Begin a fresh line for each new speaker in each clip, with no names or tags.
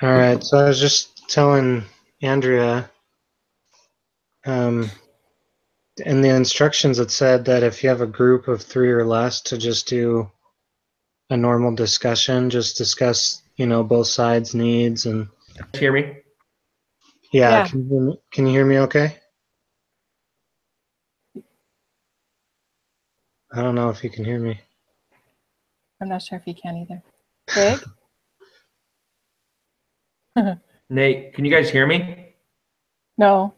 All right, so I was just telling Andrea, in the instructions it said that if you have a group of 3 or less to just do a normal discussion, just discuss, both sides' needs and
Hear me?
yeah,
Yeah.
can you hear me okay? I don't know if you can hear me.
I'm not sure if you can either. Greg?
Nate, can you guys hear me?
No.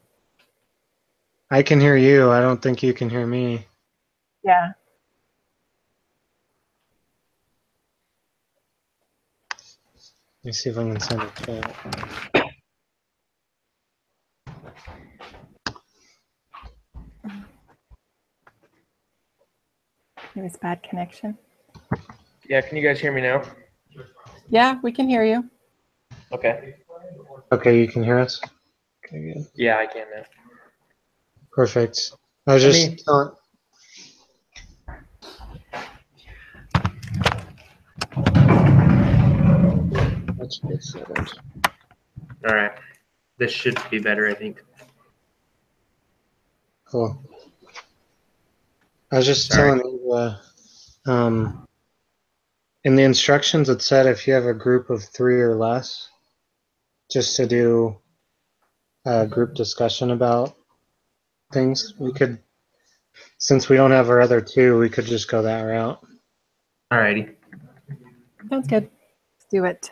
I can hear you. I don't think you can hear me.
Yeah.
Let me see if I can send a chat.
Maybe it's bad connection.
Yeah, can you guys hear me now?
Yeah, we can hear you.
Okay.
Okay, you can hear us? Okay, good.
Yeah, I can now.
Perfect. I was
Let
just
me.
telling. Let's get settled.
All right. This should be better, I think.
Cool. I was just
Sorry.
telling you, in the instructions it said if you have a group of 3 or less, just to do a group discussion about things. We could, since we don't have our other 2, we could just go that route.
All righty.
Sounds good. Let's do it.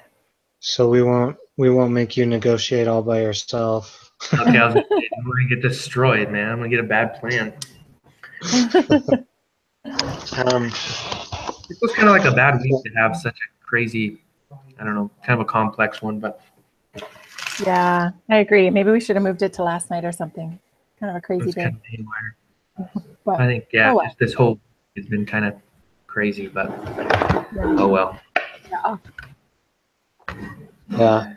So we won't make you negotiate all by yourself.
Okay, I was gonna say, I'm gonna get destroyed, man. I'm gonna get a bad plan.
Um,
It was kind of like a bad week to have such a crazy, I don't know, kind of a complex one, but
Yeah, I agree. Maybe we should have moved it to last night or something. Kind of a
it
crazy
was kind
day.
of haywire.
But
I think, yeah,
oh well.
just this whole has been kind of crazy, but
Yeah.
oh well.
Yeah.
yeah,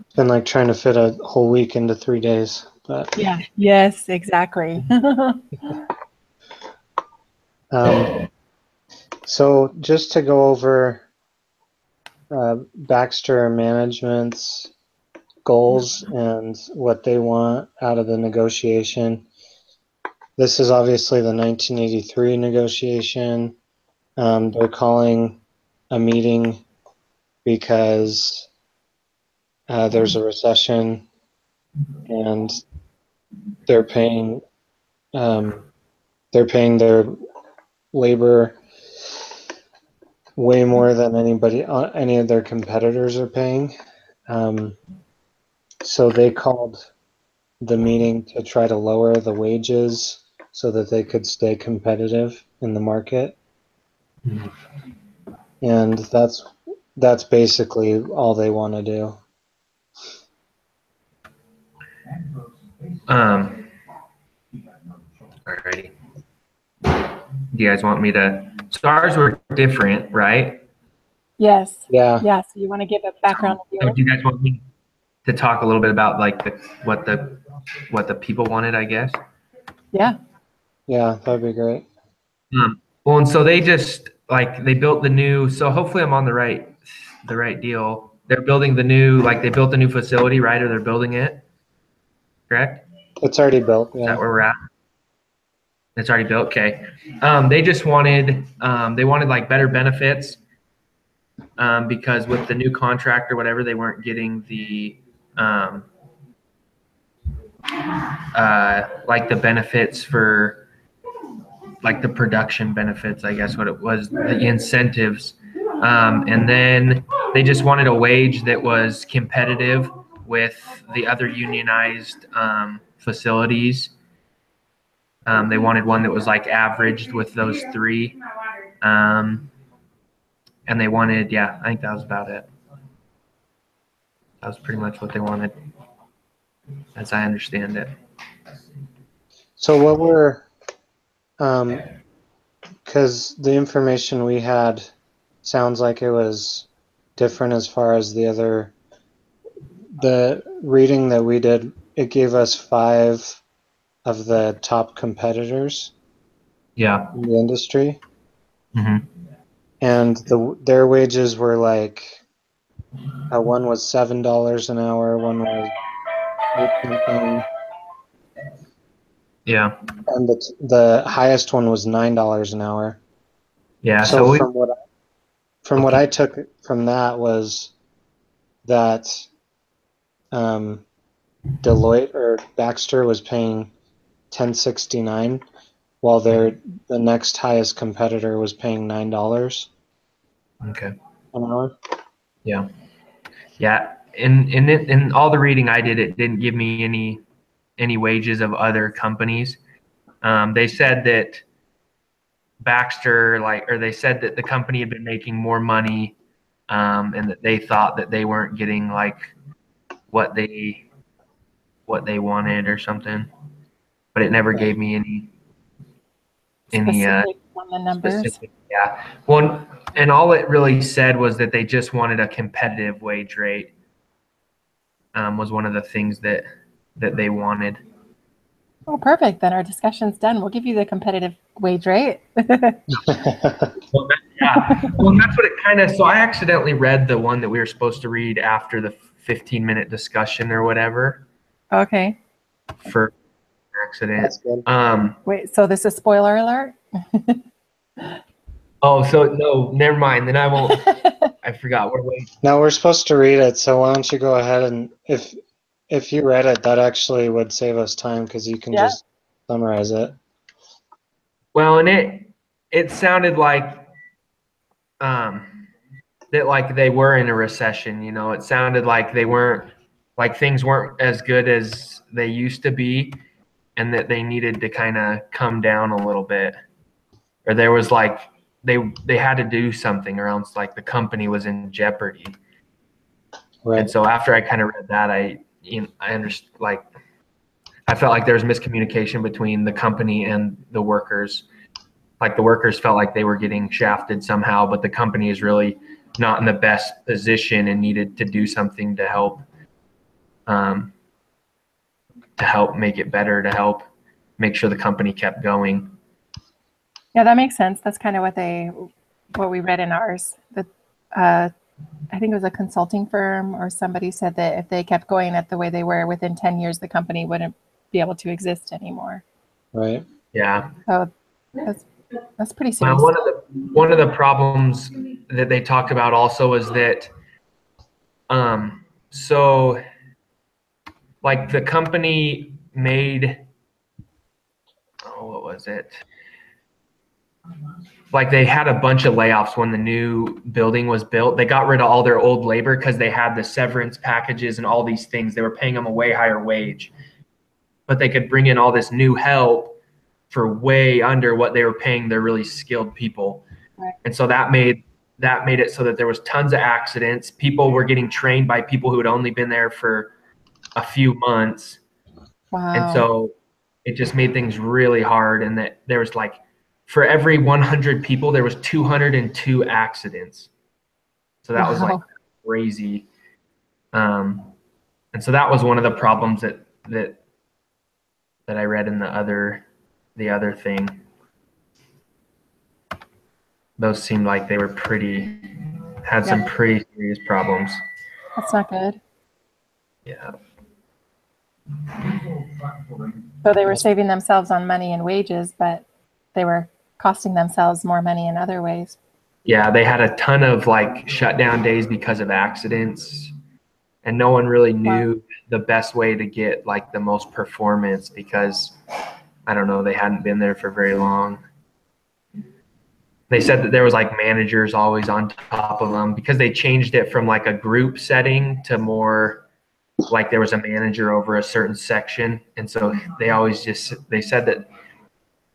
it's been like trying to fit a whole week into 3 days, but
Yeah. Yes, exactly.
so just to go over Baxter Management's goals and what they want out of the negotiation. This is obviously the 1983 negotiation. They're calling a meeting because there's a recession and they're paying their labor way more than any of their competitors are paying. So they called the meeting to try to lower the wages so that they could stay competitive in the market. And that's basically all they want to do.
Alrighty. Do you guys want me to? So ours were different, right?
Yes.
Yeah.
Yeah. So you want to give a background of
So
yours?
do you guys want me to talk a little bit about like what the people wanted, I guess?
Yeah.
Yeah, that'd be great.
Well, and so they just like they built the new. So hopefully I'm on the right deal. They're building the new, like they built the new facility, right? Or they're building it, correct?
It's already built,
Is that
yeah.
where we're at? It's already built. Okay. They just wanted like better benefits because with the new contract or whatever, they weren't getting the like the benefits for like the production benefits, I guess what it was, the incentives. And then they just wanted a wage that was competitive with the other unionized facilities. They wanted one that was like averaged with those three. And they wanted, yeah, I think that was about it. That was pretty much what they wanted, as I understand it.
So what we're because the information we had sounds like it was different as far as the reading that we did, it gave us 5 of the top competitors
Yeah.
in the industry.
Mm-hmm.
And their wages were like One was $7 an hour, one was 8 something,
Yeah.
and the highest one was $9 an hour.
Yeah.
So
So we,
from what I took from that was that Deloitte or Baxter was paying $10.69, while the next highest competitor was paying $9
okay.
an hour.
Yeah. Yeah. In all the reading I did, it didn't give me any wages of other companies. They said that Baxter, or they said that the company had been making more money, and that they thought that they weren't getting like what they wanted or something. But it never gave me any
Specific on the numbers.
specific. Yeah. Well, and all it really said was that they just wanted a competitive wage rate. Was one of the things that they wanted.
Oh, perfect. Then our discussion's done. We'll give you the competitive wage rate.
Well, yeah. Well, that's what it kind of. So I accidentally read the one that we were supposed to read after the 15-minute discussion or whatever
Okay.
for accident.
That's good.
Wait, so this is spoiler alert?
Oh, so no, never mind. Then I won't. I forgot. We're waiting.
No, we're supposed to read it, so why don't you go ahead and if you read it, that actually would save us time because you can
Yeah.
just summarize it.
Well, and it sounded like that like they were in a recession. You know, it sounded like they weren't like things weren't as good as they used to be, and that they needed to kind of come down a little bit, or there was like they had to do something, or else like the company was in jeopardy.
Right.
And so after I kind of read that, I understood, like I felt like there was miscommunication between the company and the workers. Like the workers felt like they were getting shafted somehow, but the company is really not in the best position and needed to do something to help make it better, to help make sure the company kept going.
Yeah, that makes sense. That's kind of what we read in ours. That I think it was a consulting firm or somebody said that if they kept going at the way they were, within 10 years, the company wouldn't be able to exist anymore.
Right.
Yeah.
So that's pretty
Well,
serious.
one of the problems that they talked about also is that so like the company made, what was it? Like they had a bunch of layoffs when the new building was built. They got rid of all their old labor because they had the severance packages and all these things. They were paying them a way higher wage, but they could bring in all this new help for way under what they were paying their really skilled people.
Right.
And so that made it so that there was tons of accidents. People were getting trained by people who had only been there for a few months.
Wow.
And so it just made things really hard. And that there was like, for every 100 people, there was 202 accidents. So that was like crazy. And so that was one of the problems that I read in the other thing. Those seemed like they were had some pretty serious problems.
That's not good.
Yeah.
So they were saving themselves on money and wages, but they were costing themselves more money in other ways.
Yeah, they had a ton of like shutdown days because of accidents, and no one really knew the best way to get like the most performance because I don't know, they hadn't been there for very long. They said that there was like managers always on top of them because they changed it from like a group setting to more like there was a manager over a certain section. And so they said that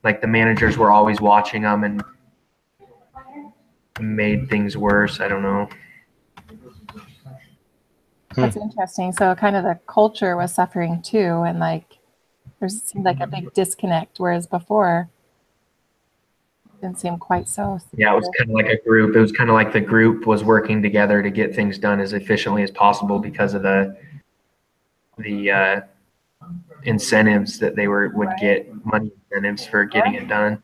like the managers were always watching them and made things worse. I don't know.
That's interesting. So kind of the culture was suffering too. And like, there seemed like a big disconnect, whereas before it didn't seem quite so.
Yeah, it was kind of like a group. It was kind of like the group was working together to get things done as efficiently as possible because of the incentives that they would get, money incentives for getting it done.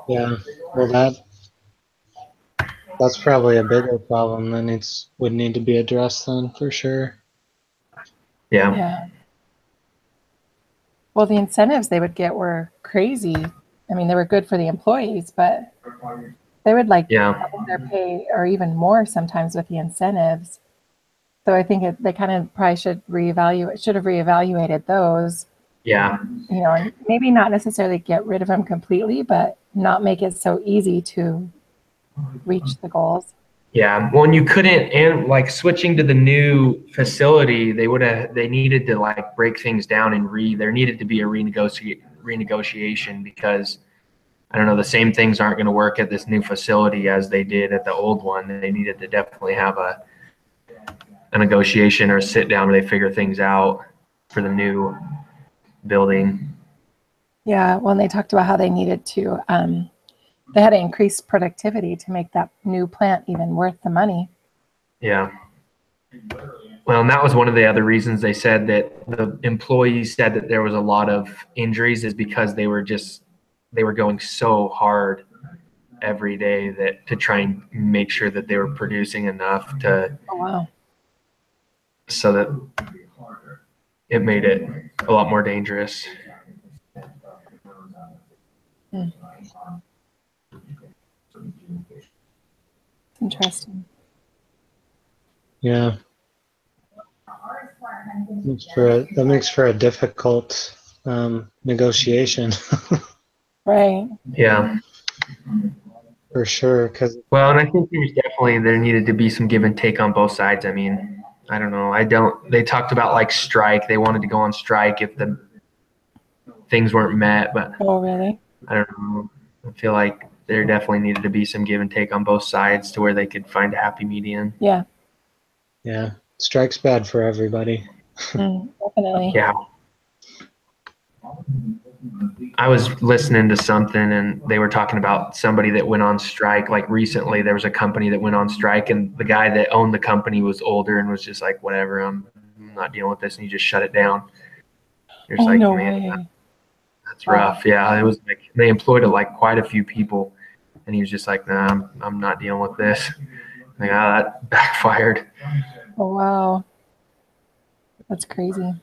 Yeah. Well, that's probably a bigger problem that would need to be addressed then for sure.
Yeah.
Yeah. Well, the incentives they would get were crazy. I mean, they were good for the employees, but they would like
Yeah.
double their pay or even more sometimes with the incentives. So I think they kind of probably should have reevaluated those,
Yeah.
you know, and maybe not necessarily get rid of them completely, but not make it so easy to reach the goals.
Yeah. Well, and you couldn't, and like switching to the new facility, they needed to like break things down and there needed to be a renegotiation because I don't know, the same things aren't going to work at this new facility as they did at the old one. They needed to definitely have a negotiation or a sit down where they figure things out for the new building.
Yeah. Well, and they talked about how they needed to, they had to increase productivity to make that new plant even worth the money.
Yeah. Well, and that was one of the other reasons they said that the employees said that there was a lot of injuries is because they were going so hard every day that to try and make sure that they were producing enough
Oh, wow.
so that it made it a lot more dangerous.
Interesting.
Yeah. That makes for a difficult negotiation.
Right.
Yeah.
For sure. Because
Well, and I think there needed to be some give and take on both sides. I mean, I don't know. They talked about like strike. They wanted to go on strike if the things weren't met, but
Oh, really?
I don't know. I feel like there definitely needed to be some give and take on both sides to where they could find a happy median.
Yeah.
Yeah. Strike's bad for everybody.
Definitely.
Yeah. I was listening to something and they were talking about somebody that went on strike. Like recently, there was a company that went on strike, and the guy that owned the company was older and was just like, whatever, I'm not dealing with this. And he just shut it down. You're just
Oh,
like,
no
man,
way.
that's rough. Yeah. It was like they employed like quite a few people. And he was just like, nah, I'm not dealing with this. Like, that backfired.
Oh, wow. That's crazy.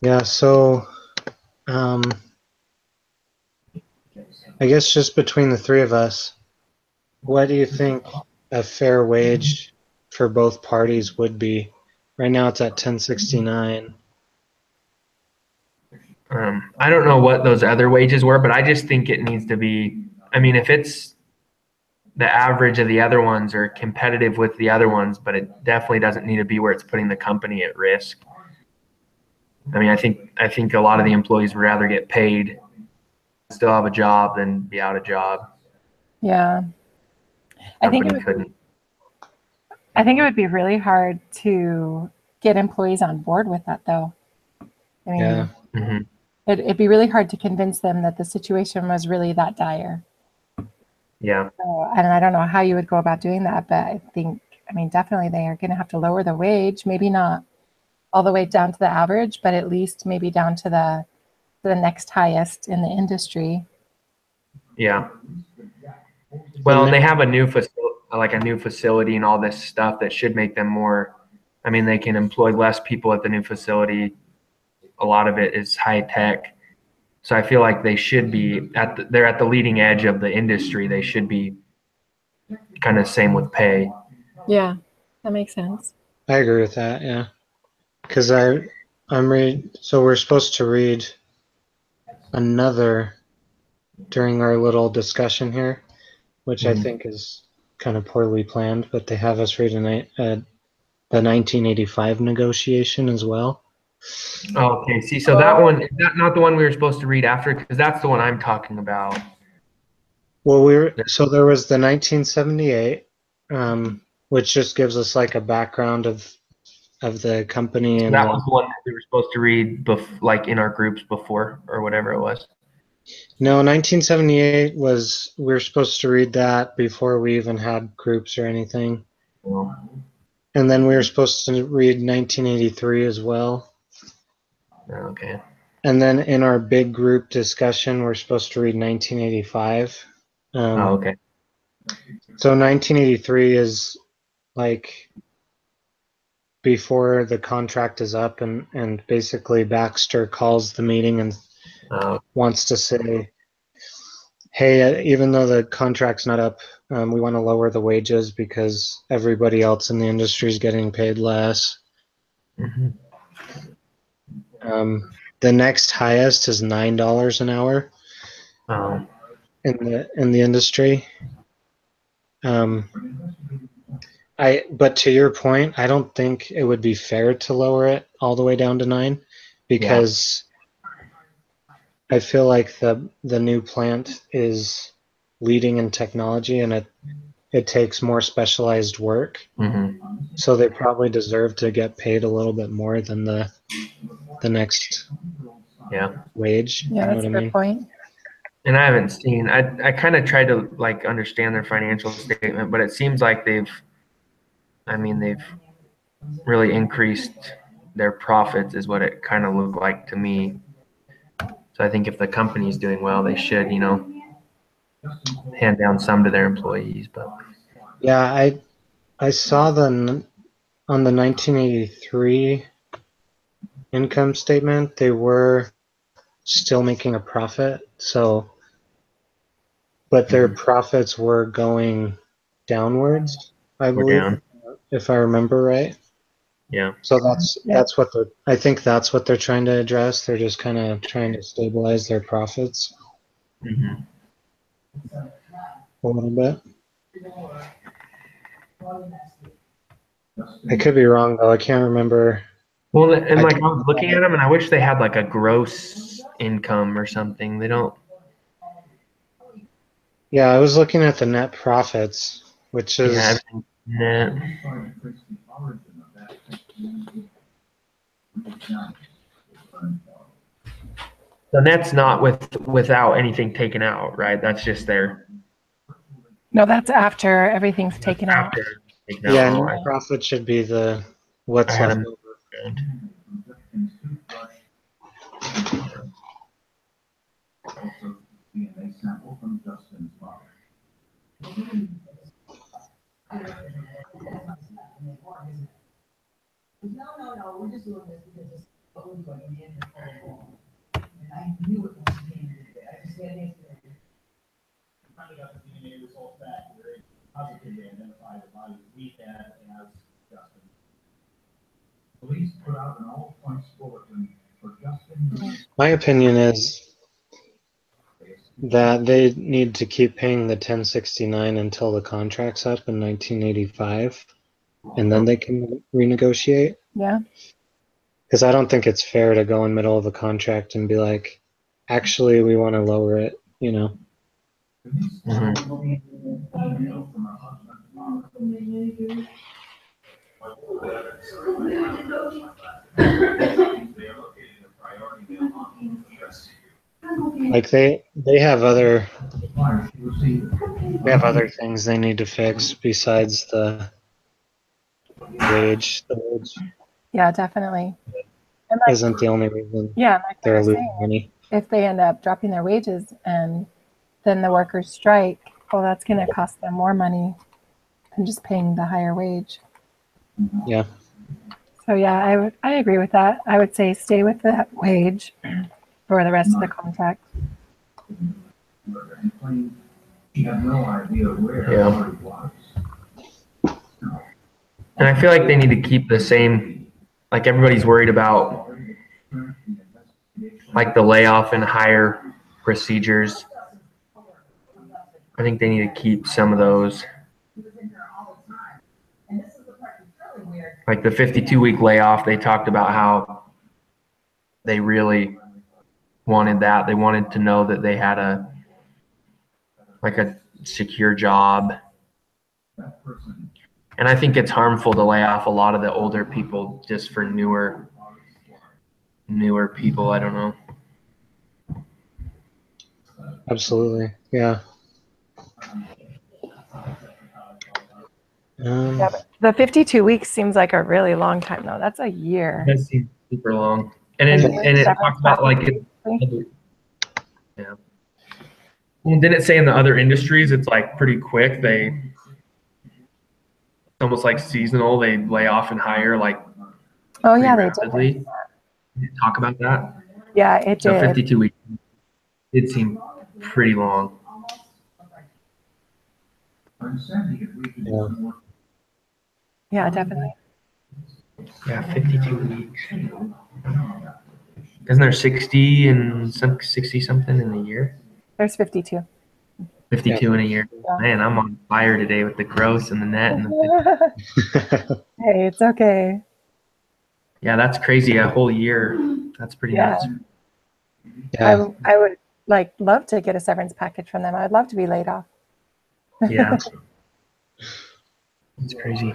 Yeah. So, I guess just between the three of us, what do you think a fair wage for both parties would be? Right now it's at 1069.
I don't know what those other wages were, but I just think it needs to be. I mean, if it's the average of the other ones or competitive with the other ones, but it definitely doesn't need to be where it's putting the company at risk. I mean, I think a lot of the employees would rather get paid, still have a job, than be out of job.
Yeah. I think it would be really hard to get employees on board with that, though. I mean,
Yeah.
Mm-hmm.
it'd be really hard to convince them that the situation was really that dire.
Yeah.
So, and I don't know how you would go about doing that, but I mean, definitely they are going to have to lower the wage, maybe not all the way down to the average, but at least maybe down to the next highest in the industry.
Yeah. Well, and they have a new facility and all this stuff that should make them more. I mean, they can employ less people at the new facility. A lot of it is high tech. So I feel like they should be they're at the leading edge of the industry. They should be kind of same with pay.
Yeah, that makes sense.
I agree with that. Yeah. Because so we're supposed to read another during our little discussion here, which I think is kind of poorly planned, but they have us read the 1985 negotiation as well.
Oh, okay. See, so that one is that not the one we were supposed to read after? Because that's the one I'm talking about.
Well, so there was the 1978, which just gives us like a background of the company and
That was the one that we were supposed to read like in our groups before or whatever it was.
No, 1978 was we were supposed to read that before we even had groups or anything.
Oh.
And then we were supposed to read 1983 as well.
Okay.
And then in our big group discussion, we're supposed to read 1985.
Oh, okay.
So 1983 is like before the contract is up, and basically Baxter calls the meeting and wants to say, hey, even though the contract's not up, we want to lower the wages because everybody else in the industry is getting paid less.
Mm-hmm.
The next highest is $9 an hour in the industry. But to your point, I don't think it would be fair to lower it all the way down to 9, because I feel like the new plant is leading in technology, and it takes more specialized work.
Mm-hmm.
So they probably deserve to get paid a little bit more than the next wage.
Yeah, that's a good point.
And I haven't seen. I kind of tried to like understand their financial statement, but it seems like they've really increased their profits, is what it kind of looked like to me. So I think if the company's doing well, they should, hand down some to their employees. But
yeah, I saw on the 1983 income statement, they were still making a profit. So, but their profits were going downwards, I believe, if I remember right.
Yeah.
So that's what I think that's what they're trying to address. They're just kind of trying to stabilize their profits a little bit. I could be wrong though. I can't remember.
Well, and like I was looking at them, and I wish they had like a gross income or something. They don't.
Yeah, I was looking at the net profits, which is
net. The net's not without anything taken out, right? That's just their.
No, that's after everything's taken out.
Yeah, net profit should be the what's left over. My opinion is that they need to keep paying the 1069 until the contract's up in 1985, and then they can renegotiate.
Yeah.
Because I don't think it's fair to go in middle of a contract and be like, actually, we want to lower it, Like they have other things they need to fix besides the wage. The wage
Yeah, definitely. And
isn't the only reason they're losing money.
If they end up dropping their wages and then the workers strike, well, that's going to cost them more money than just paying the higher wage.
Yeah.
So yeah, I agree with that. I would say stay with the wage for the rest of the contract.
Yeah. And I feel like they need to keep the same, like everybody's worried about, like the layoff and hire procedures. I think they need to keep some of those. Like the 52-week layoff, they talked about how they really wanted that. They wanted to know that they had a secure job. And I think it's harmful to lay off a lot of the older people just for newer people. I don't know.
Absolutely. Yeah.
Yeah, but the 52 weeks seems like a really long time, though. That's a year.
That seems super long. And
And
then,
the
and it
severance
talks about like
package,
yeah. Well, didn't it say in the other industries it's like pretty quick? It's almost like seasonal. They lay off and hire like
oh
pretty
yeah, they
rapidly.
did.
Did you talk about that?
Yeah, it
So
did.
52 weeks did seem pretty long.
Yeah.
Yeah, definitely.
Yeah, 52 weeks. Isn't there 60 and some 60 something in a year?
There's 52.
52 in a year.
Yeah.
Man, I'm on fire today with the gross and the net and the
Hey, it's okay.
yeah, that's crazy. A whole year. That's pretty
Yeah.
nuts.
Yeah.
I would like love to get a severance package from them. I'd love to be laid off.
Yeah. It's crazy.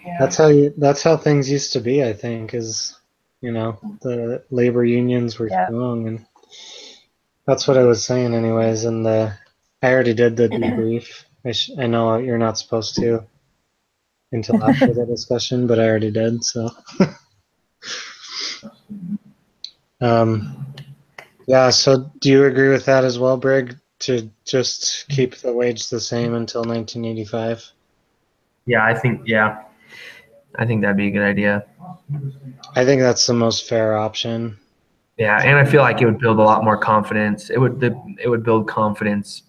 Yeah.
That's how things used to be, I think, is, the labor unions were
Yeah.
strong, and that's what I was saying anyways. And I already did the debrief. I know you're not supposed to until after the discussion, but I already did, so. Yeah, so do you agree with that as well, Brig, to just keep the wage the same until 1985?
Yeah, I think that'd be a good idea.
I think that's the most fair option.
Yeah, and I feel like it would build a lot more confidence. It would build confidence.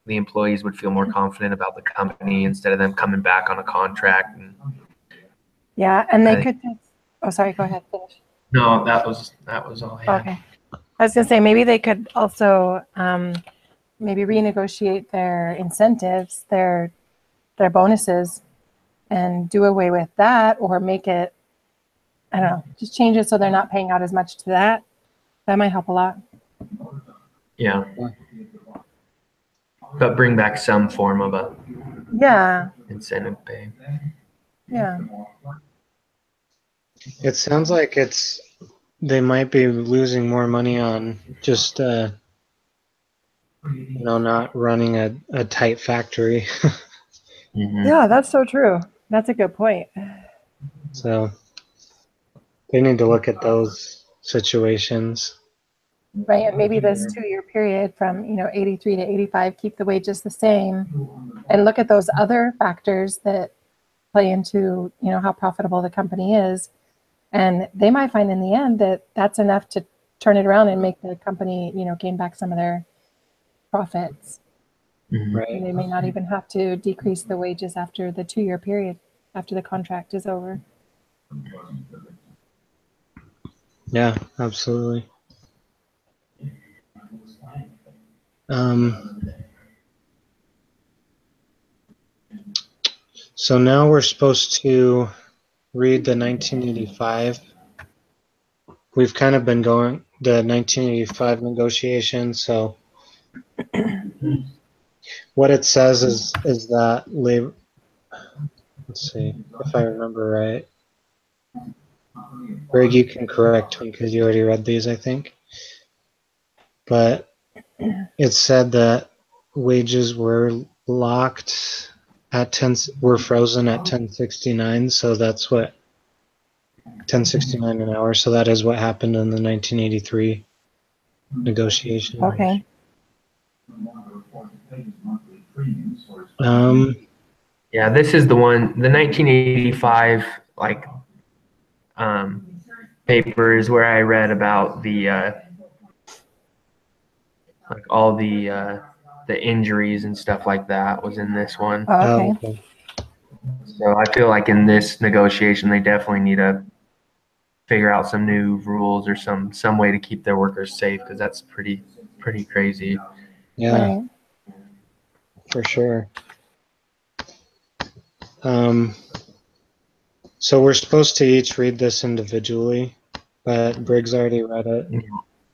The employees would feel more confident about the company instead of them coming back on a contract. And
Yeah, and they
I-
could just, oh, sorry, go ahead, finish.
no, that was all I had.
Okay. I was gonna say maybe they could also maybe renegotiate their incentives, their bonuses, and do away with that, or make it, I don't know, just change it so they're not paying out as much to that. That might help a lot.
Yeah. But bring back some form of a
Yeah,
incentive pay.
yeah.
It sounds like they might be losing more money on just not running a tight factory.
Mhm.
Yeah, that's so true. That's a good point.
So they need to look at those situations.
Right, and maybe this 2-year period from 83 to 85, keep the wages the same, and look at those other factors that play into how profitable the company is, and they might find in the end that that's enough to turn it around and make the company gain back some of their profits.
Mhm.
Right.
And they may not even have to decrease the wages after the 2-year period, after the contract is over.
Yeah, absolutely. So now we're supposed to read the 1985. We've kind of been going the 1985 negotiations. So what it says is that labor. Let's see if I remember right. Greg, you can correct me because you already read these, I think. But it said that wages were locked at were frozen at 1069. So that's what 1069 an hour. So that is what happened in the 1983 negotiation.
Okay.
Yeah, this is the one, the 1985 paper is where I read about the all the injuries and stuff like that was in this one.
Oh, okay.
Okay.
So I feel like in this negotiation, they definitely need to figure out some new rules or some way to keep their workers safe because that's pretty crazy.
Yeah,
Right.
for sure. So we're supposed to each read this individually, but Briggs already read it.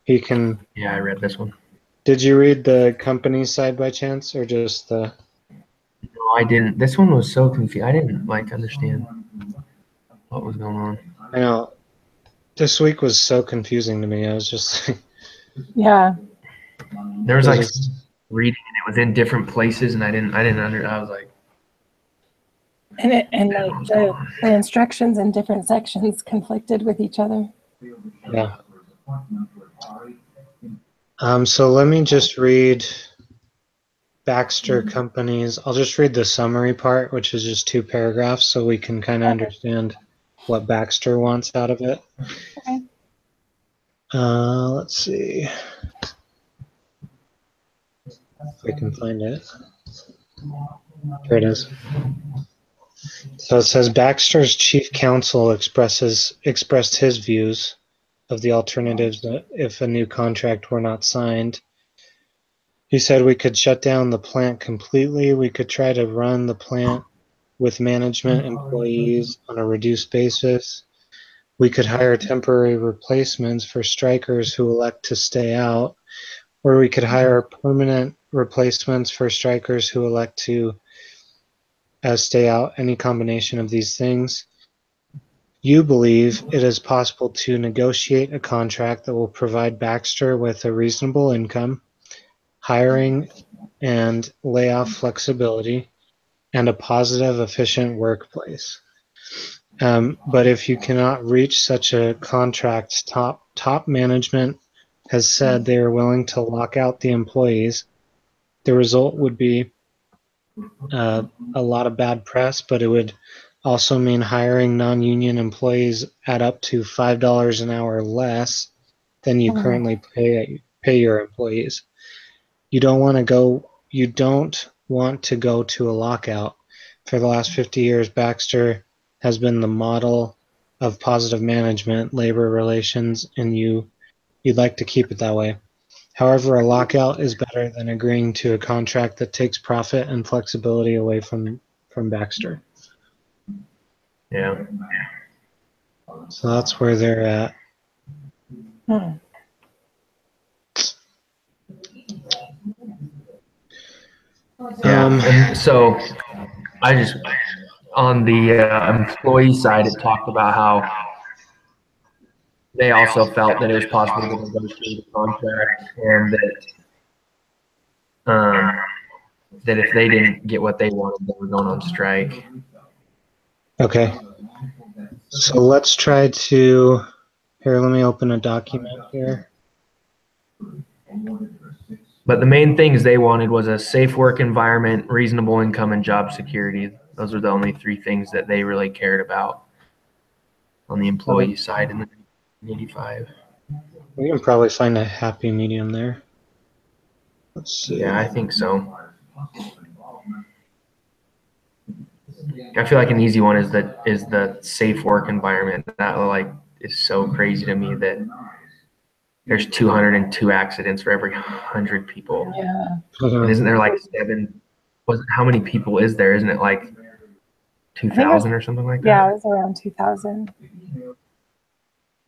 He can.
Yeah, I read this one.
Did you read the company side by chance, or just the?
No, I didn't. This one was so confused. I didn't understand what was going on.
I know. This week was so confusing to me. I was just.
Yeah.
There was
it
like
was just-
reading and it was in different places and I was like,
And like the instructions in different sections conflicted with each other.
Yeah. So let me just read Baxter Companies. I'll just read the summary part, which is just 2 paragraphs, so we can kind of understand what Baxter wants out of it.
Okay.
Let's see if I can find it. Here it is. So it says Baxter's chief counsel expressed his views of the alternatives that if a new contract were not signed. He said we could shut down the plant completely. We could try to run the plant with management employees on a reduced basis. We could hire temporary replacements for strikers who elect to stay out, or we could hire permanent replacements for strikers who elect to stay out, any combination of these things. You believe it is possible to negotiate a contract that will provide Baxter with a reasonable income, hiring and layoff flexibility, and a positive, efficient workplace. But if you cannot reach such a contract, top management has said they are willing to lock out the employees. The result would be a lot of bad press, but it would also mean hiring non-union employees at up to $5 an hour less than you currently pay your employees. You don't want to go to a lockout. For the last 50 years, Baxter has been the model of positive management, labor relations, and you'd like to keep it that way. However, a lockout is better than agreeing to a contract that takes profit and flexibility away from Baxter.
Yeah.
So that's where they're at.
Yeah. And so I just, on the employee side, it talked about how they also felt that it was possible to negotiate a contract, and that if they didn't get what they wanted, they were going on strike.
Okay. So let's try to, here, let me open a document here.
But the main things they wanted was a safe work environment, reasonable income, and job security. Those are the only 3 things that they really cared about on the employee side in the 1985.
We can probably find a happy medium there. Let's see.
Yeah, I think so. I feel like an easy one is the safe work environment. That like is so crazy to me that there's 202 accidents for every 100 people.
Yeah.
And isn't there like 7? How many people is there? Isn't it like 2,000 or something like that?
Yeah, it was around 2,000.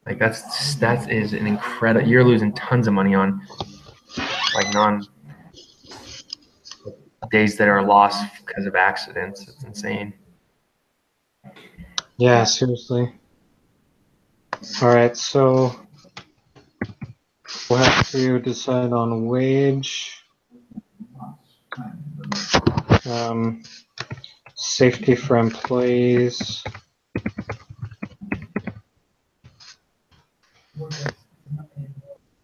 Like that is an incredible. You're losing tons of money on like days that are lost because of accidents. It's insane.
Yeah, seriously. All right, so we'll have to decide on wage, safety for employees,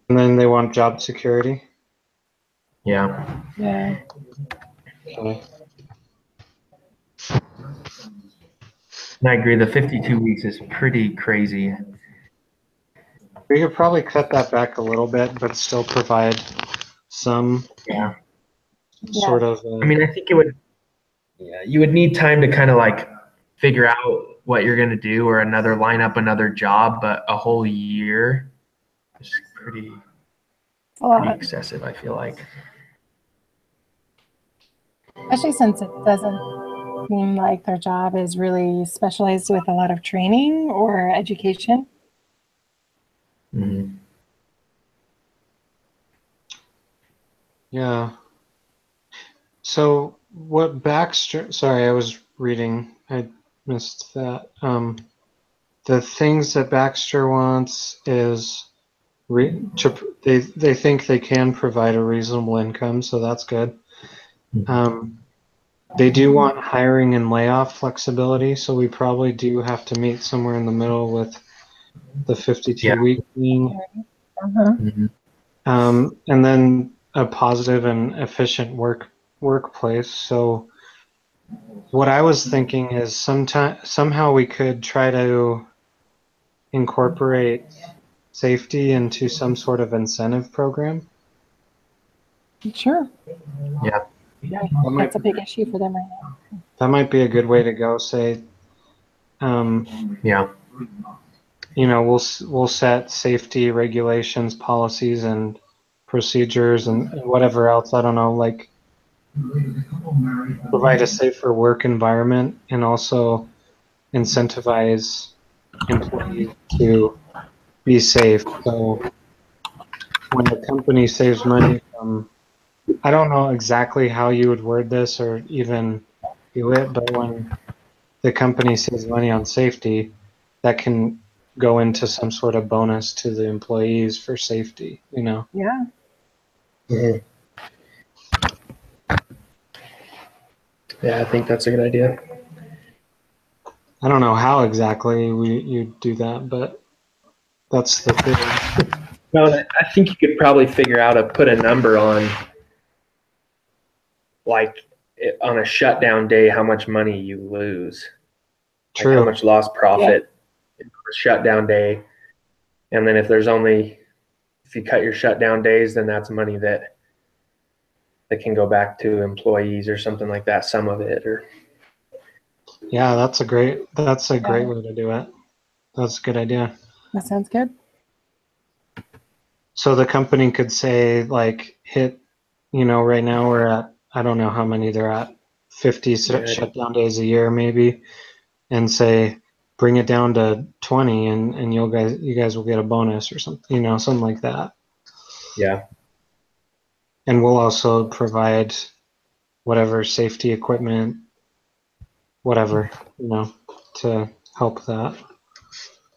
and then they want job security.
Yeah.
Yeah.
Okay.
And I agree. The 52 weeks is pretty crazy.
We could probably cut that back a little bit, but still provide some sort of.
I mean, I think it would. Yeah, you would need time to kind of like figure out what you're gonna do, or line up another job, but a whole year is pretty excessive, I feel like.
Especially since it doesn't seem like their job is really specialized with a lot of training or education.
Mm-hmm.
Yeah. So what Baxter, sorry, I was reading, I missed that. The things that Baxter wants is they think they can provide a reasonable income, so that's good. They do want hiring and layoff flexibility, so we probably do have to meet somewhere in the middle with the 52-week thing.
Uh-huh.
And then a positive and efficient workplace. So what I was thinking is somehow we could try to incorporate safety into some sort of incentive program.
Sure.
Yeah.
That's a big issue for them right now.
That might be a good way to go. Say,
Yeah.
we'll set safety regulations, policies, and procedures, and whatever else. I don't know, like provide a safer work environment, and also incentivize employees to be safe. So when the company saves money from, I don't know exactly how you would word this or even do it, but when the company saves money on safety, that can go into some sort of bonus to the employees for safety,
Yeah.
Yeah, I think that's a good idea.
I don't know how exactly you do that, but that's the thing.
Well, I think you could probably figure out put a number on, like, on a shutdown day, how much money you lose. Like how
True.
much lost profit in a shutdown day. And then if you cut your shutdown days, then that's money that can go back to employees or something like that, some of it. Or
Yeah, that's a great way to do it. That's a good idea.
That sounds good.
So the company could say, like, hit, right now we're at, I don't know how many they're at, 50 shutdown days a year maybe, and say, bring it down to 20 and you guys will get a bonus or something, something like that.
Yeah.
And we'll also provide whatever safety equipment, whatever, to help that.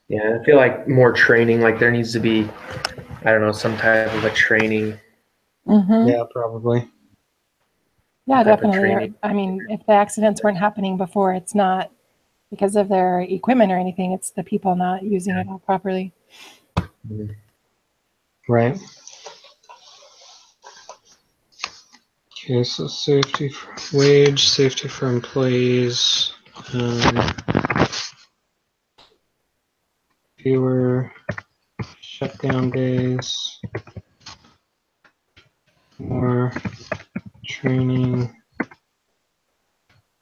Yeah, I feel like more training, like there needs to be, I don't know, some type of a training.
Mm-hmm.
Yeah, probably.
Yeah,
type of
definitely.
training.
I mean, if the accidents weren't happening before, it's not because of their equipment or anything. It's the people not using it all properly.
Right. Okay, so safety for wage, safety for employees, fewer shutdown days, more training,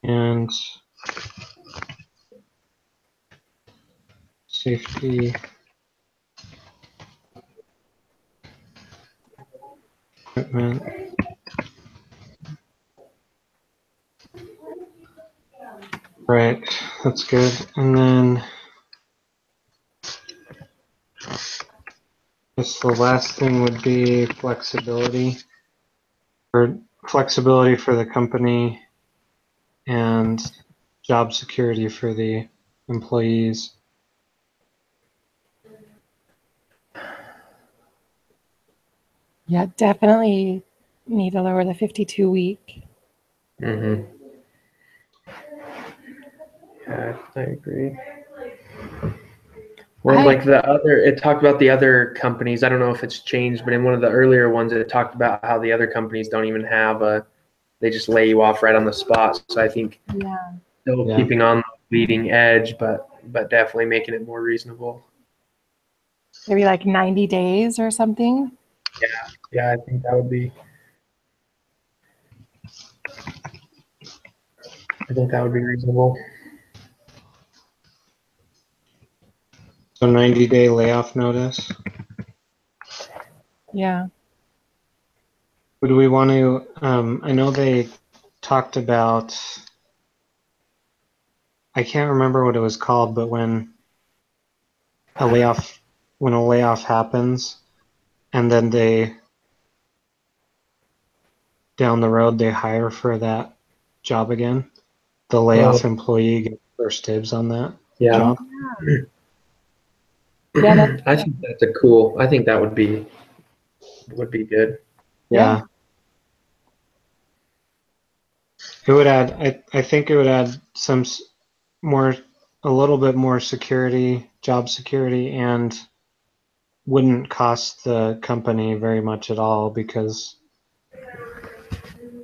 and safety equipment. Right, that's good. And then I guess the last thing would be flexibility for the company and job security for the employees.
Yeah, definitely need to lower the 52-week.
Mm-hmm. Yeah, I agree. Well, like it talked about the other companies. I don't know if it's changed, but in one of the earlier ones, it talked about how the other companies don't even have they just lay you off right on the spot. So I think still keeping on the leading edge, but definitely making it more reasonable.
Maybe like 90 days or something.
Yeah, I think that would be. I think that would be reasonable.
So 90-day layoff notice.
Yeah.
Would we want to, I know they talked about, I can't remember what it was called, but when a layoff happens and then down the road they hire for that job again, the layoff employee gets first dibs on that job.
Yeah,
I think that's I think that would be good.
Yeah. It would add, I think it would add more, a little bit more security, job security, and wouldn't cost the company very much at all because,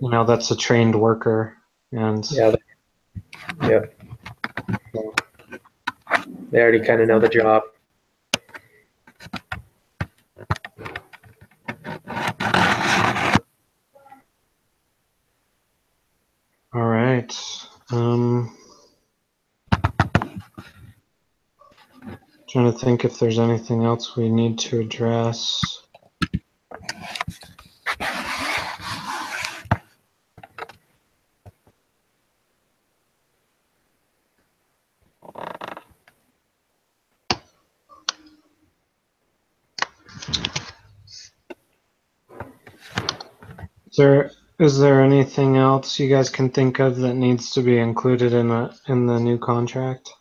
that's a trained worker. And
Yeah. Yep. They already kind of know the job.
all right. Trying to think if there's anything else we need to address. Is there anything else you guys can think of that needs to be included in the new contract?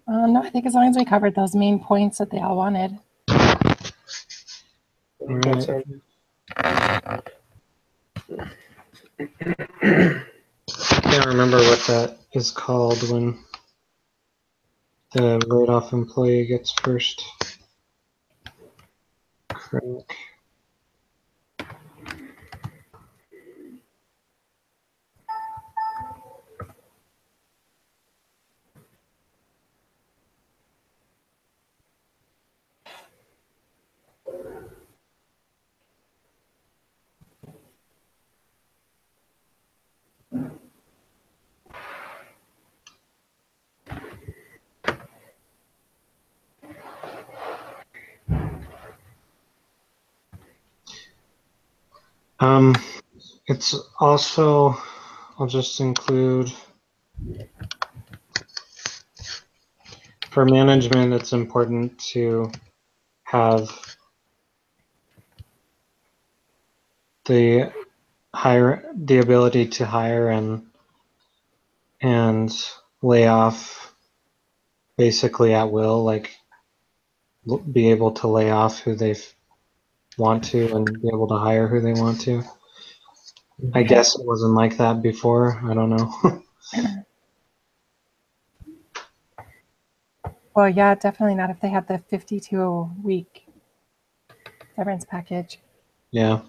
No, I think as long as we covered those main points that they all wanted.
Right. Can't remember what that is called when the laid off employee gets first crack. It's also, I'll just include, for management, it's important to have the ability to hire and lay off basically at will, like be able to lay off who they want to and be able to hire who they want to. I guess it wasn't like that before. I don't know.
Well, yeah, definitely not if they have the 52-week severance package.
Yeah.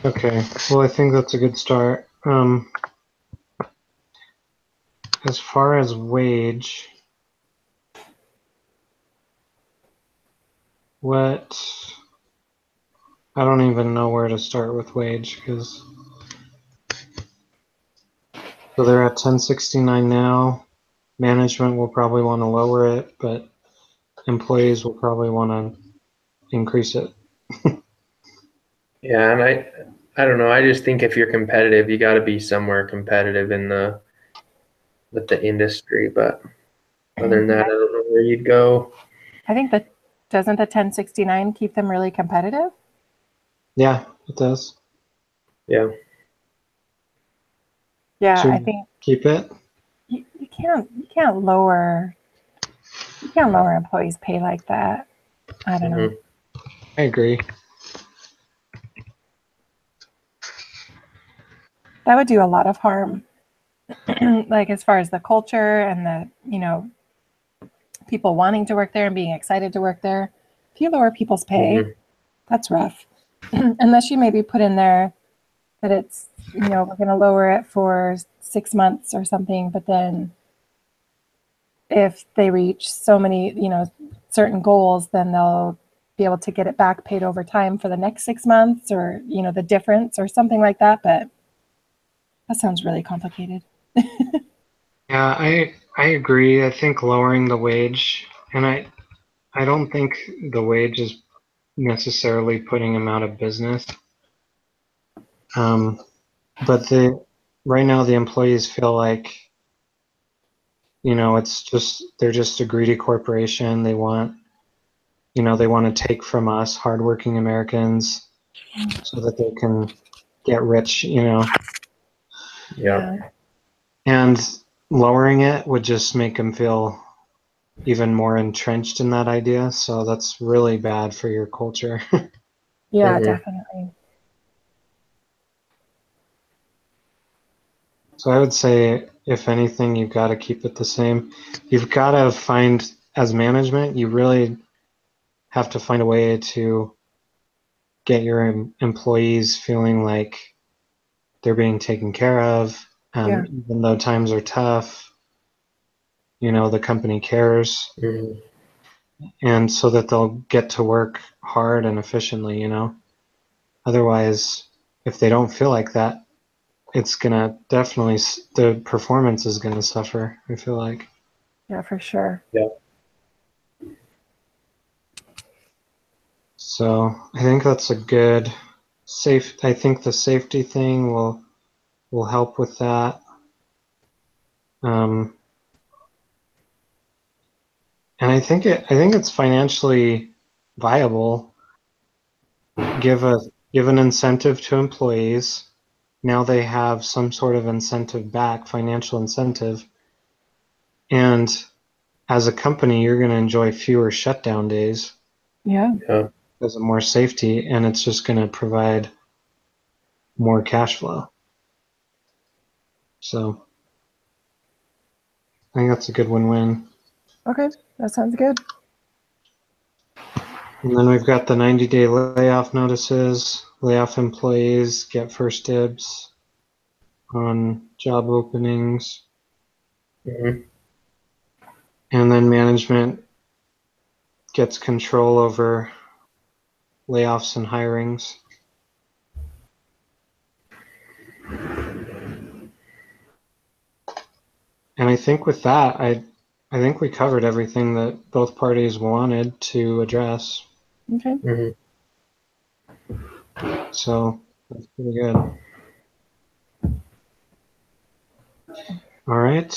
Okay. Well, I think that's a good start. As far as wage, I don't even know where to start with wage because so they're at 1069 now. Management will probably want to lower it, but employees will probably want to increase it.
Yeah, and I don't know. I just think if you're competitive, you got to be somewhere competitive with the industry. But other than that, I don't know where you'd go.
I think that doesn't the 1069 keep them really competitive?
Yeah, it does.
Yeah.
Yeah,
Should
I think
keep it.
you can't lower employees' pay like that. I don't know.
I agree.
That would do a lot of harm. Like as far as the culture and the people wanting to work there and being excited to work there. If you lower people's pay, that's rough. Unless you maybe put in there that it's, we're going to lower it for 6 months or something, but then if they reach so many, certain goals, then they'll be able to get it back paid over time for the next 6 months or, the difference or something like that. But that sounds really complicated.
Yeah, I agree. I think lowering the wage, and I don't think the wage is necessarily putting them out of business. But right now the employees feel like, they're just a greedy corporation. They want to take from us hardworking Americans so that they can get rich,
Yeah.
and lowering it would just make them feel even more entrenched in that idea. So that's really bad for your culture.
Yeah,
Mhm.
definitely.
So I would say, if anything, you've got to keep it the same. You've got to find, as management, you really have to find a way to get your employees feeling like they're being taken care of.
Yeah.
Even though times are tough, the company cares,
Mhm.
and so that they'll get to work hard and efficiently, Otherwise, if they don't feel like that, it's gonna definitely, the performance is gonna suffer, I feel like.
Yeah, for sure.
So I think that's a good I think the safety thing will help with that. And I think it's financially viable. Give an incentive to employees. Now they have some sort of incentive back, financial incentive. And as a company, you're going to enjoy fewer shutdown days
Yeah.
Yeah.
because of more safety, and it's just going to provide more cash flow. So I think that's a good win-win.
Okay, that sounds good.
And then we've got the 90-day layoff notices. Layoff employees get first dibs on job openings.
Mhm.
And then management gets control over layoffs and hirings. And I think with that, I think we covered everything that both parties wanted to address.
Okay.
Mhm.
So that's pretty good. All right.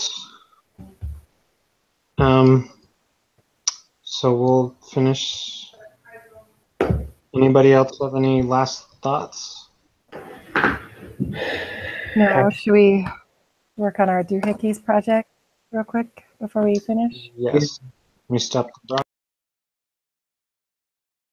So we'll finish. Anybody else have any last thoughts?
Now, should we work on our doohickeys project real quick before we finish?
Yes. Let me stop the